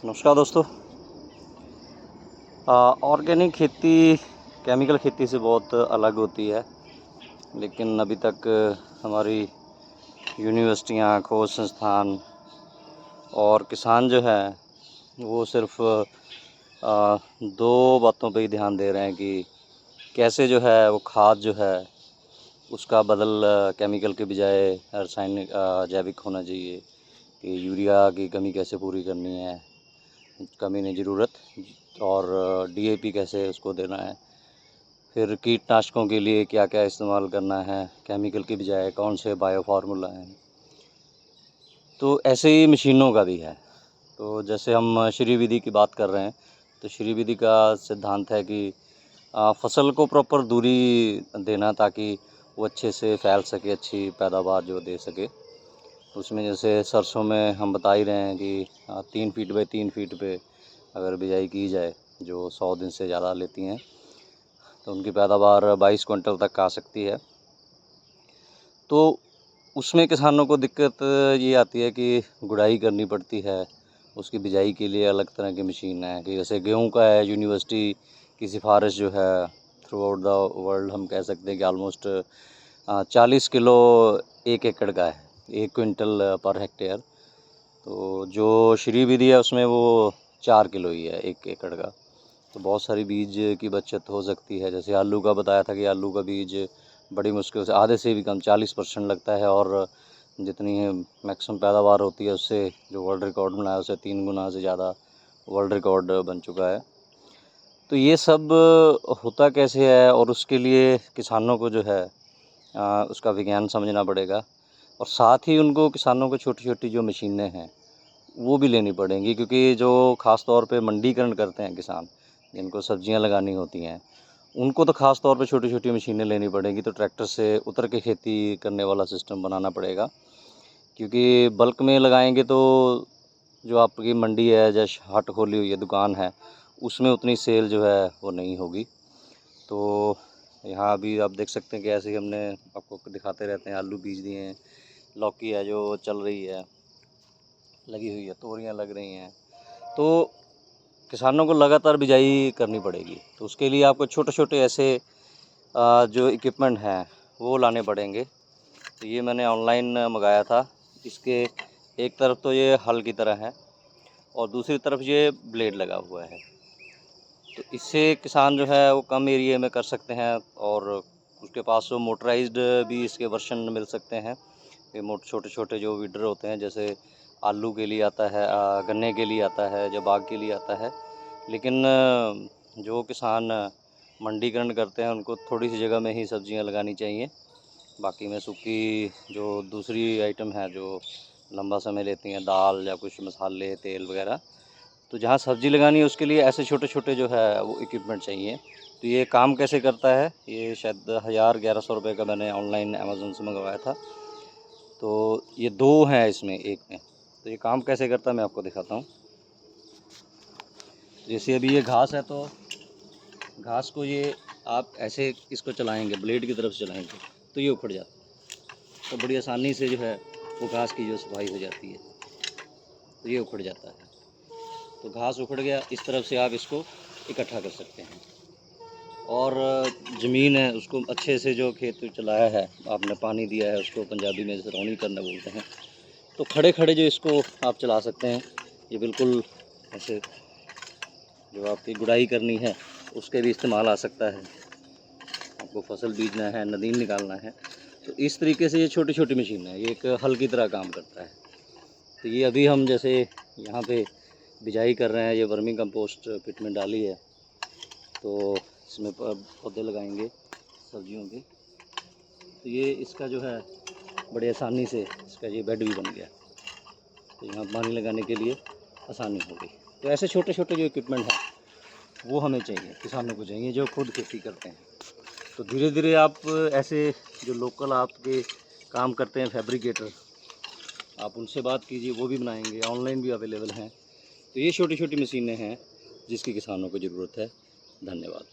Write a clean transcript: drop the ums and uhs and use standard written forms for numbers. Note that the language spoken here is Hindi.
नमस्कार दोस्तों। ऑर्गेनिक खेती केमिकल खेती से बहुत अलग होती है, लेकिन अभी तक हमारी यूनिवर्सिटियाँ, खोज संस्थान और किसान जो है वो सिर्फ दो बातों पे ही ध्यान दे रहे हैं कि कैसे जो है वो खाद जो है उसका बदल केमिकल के बजाय रासायनिक जैविक होना चाहिए। कि यूरिया की कमी कैसे पूरी करनी है, कमी नहीं ज़रूरत, और डीएपी कैसे उसको देना है, फिर कीटनाशकों के लिए क्या क्या इस्तेमाल करना है, केमिकल की बजाय कौन से बायो फार्मूला हैं। तो ऐसे ही मशीनों का भी है। तो जैसे हम श्री विधि की बात कर रहे हैं, तो श्री विधि का सिद्धांत है कि फसल को प्रॉपर दूरी देना ताकि वो अच्छे से फैल सके, अच्छी पैदावार जो दे सके। उसमें जैसे सरसों में हम बता ही रहे हैं कि 3 फीट बाई 3 फीट पे अगर बिजाई की जाए, जो 100 दिन से ज़्यादा लेती हैं, तो उनकी पैदावार 22 क्विंटल तक आ सकती है। तो उसमें किसानों को दिक्कत ये आती है कि गुड़ाई करनी पड़ती है, उसकी बिजाई के लिए अलग तरह की मशीन है। कि जैसे गेहूं का है, यूनिवर्सिटी की सिफारिश जो है थ्रू आउट द वर्ल्ड हम कह सकते हैं कि ऑलमोस्ट 40 किलो 1 एकड़ का है, 1 क्विंटल पर हेक्टेयर। तो जो श्री विधि है उसमें वो 4 किलो ही है 1 एकड़ का। तो बहुत सारी बीज की बचत हो सकती है। जैसे आलू का बताया था कि आलू का बीज बड़ी मुश्किल से आधे से भी कम 40% लगता है, और जितनी मैक्सिमम पैदावार होती है उससे जो वर्ल्ड रिकॉर्ड बनाया उससे 3 गुना से ज़्यादा वर्ल्ड रिकॉर्ड बन चुका है। तो ये सब होता कैसे है, और उसके लिए किसानों को जो है उसका विज्ञान समझना पड़ेगा, और साथ ही उनको किसानों को छोटी छोटी जो मशीनें हैं वो भी लेनी पड़ेंगी। क्योंकि जो ख़ास तौर पे मंडीकरण करते हैं किसान, जिनको सब्जियां लगानी होती हैं, उनको तो ख़ास तौर पे छोटी छोटी मशीनें लेनी पड़ेंगी। तो ट्रैक्टर से उतर के खेती करने वाला सिस्टम बनाना पड़ेगा, क्योंकि बल्क में लगाएंगे तो जो आपकी मंडी है, जैसे हट खोली हुई है, दुकान है, उसमें उतनी सेल जो है वो नहीं होगी। तो यहाँ अभी आप देख सकते हैं कि ऐसे ही हमने आपको दिखाते रहते हैं, आलू बीज दिए हैं, लौकी है जो चल रही है, लगी हुई है, तोरियां लग रही हैं। तो किसानों को लगातार बिजाई करनी पड़ेगी। तो उसके लिए आपको छोटे छोटे ऐसे जो इक्विपमेंट हैं वो लाने पड़ेंगे। तो ये मैंने ऑनलाइन मंगाया था। इसके एक तरफ तो ये हल की तरह है और दूसरी तरफ ये ब्लेड लगा हुआ है। तो इससे किसान जो है वो कम एरिया में कर सकते हैं, और उसके पास वो मोटराइज्ड भी इसके वर्जन मिल सकते हैं। ये छोटे छोटे जो वीडर होते हैं, जैसे आलू के लिए आता है, गन्ने के लिए आता है, जो बाग के लिए आता है। लेकिन जो किसान मंडीकरण करते हैं उनको थोड़ी सी जगह में ही सब्जियां लगानी चाहिए। बाकी में सूखी जो दूसरी आइटम है जो लंबा समय लेती हैं, दाल या कुछ मसाले, तेल वगैरह, तो जहाँ सब्ज़ी लगानी है उसके लिए ऐसे छोटे छोटे जो है वो इक्विपमेंट चाहिए। तो ये काम कैसे करता है, ये शायद 1100 रुपये का मैंने ऑनलाइन अमेज़न से मंगवाया था। तो ये 2 हैं इसमें, एक में। तो ये काम कैसे करता है मैं आपको दिखाता हूँ। जैसे अभी ये घास है, तो घास को ये आप ऐसे इसको चलाएँगे, ब्लेड की तरफ से चलाएँगे तो ये उखड़ जाता है। तो बड़ी आसानी से जो है वो घास की जो सफाई हो जाती है, तो ये उखड़ जाता है। तो घास उखड़ गया, इस तरफ से आप इसको इकट्ठा कर सकते हैं। और ज़मीन है उसको अच्छे से, जो खेत चलाया है आपने, पानी दिया है, उसको पंजाबी में जैसे रौनी करना बोलते हैं, तो खड़े खड़े जो इसको आप चला सकते हैं। ये बिल्कुल ऐसे जो आपकी गुड़ाई करनी है उसके भी इस्तेमाल आ सकता है। आपको फसल बीजना है, नदीन निकालना है, तो इस तरीके से ये छोटी छोटी मशीन है, ये एक हल की तरह काम करता है। तो ये अभी हम जैसे यहाँ पे बिजाई कर रहे हैं, ये वर्मी कंपोस्ट पिट में डाली है, तो इसमें पौधे लगाएंगे सब्जियों के। तो ये इसका जो है बड़ी आसानी से इसका ये बेड भी बन गया, तो यहाँ पानी लगाने के लिए आसानी हो गई। तो ऐसे छोटे छोटे जो इक्विपमेंट हैं वो हमें चाहिए, किसानों को चाहिए जो खुद खेती करते हैं। तो धीरे धीरे आप ऐसे जो लोकल आपके काम करते हैं फैब्रिकेटर, आप उनसे बात कीजिए, वो भी बनाएंगे, ऑनलाइन भी अवेलेबल हैं। तो ये छोटी छोटी मशीनें हैं जिसकी किसानों को ज़रूरत है। धन्यवाद।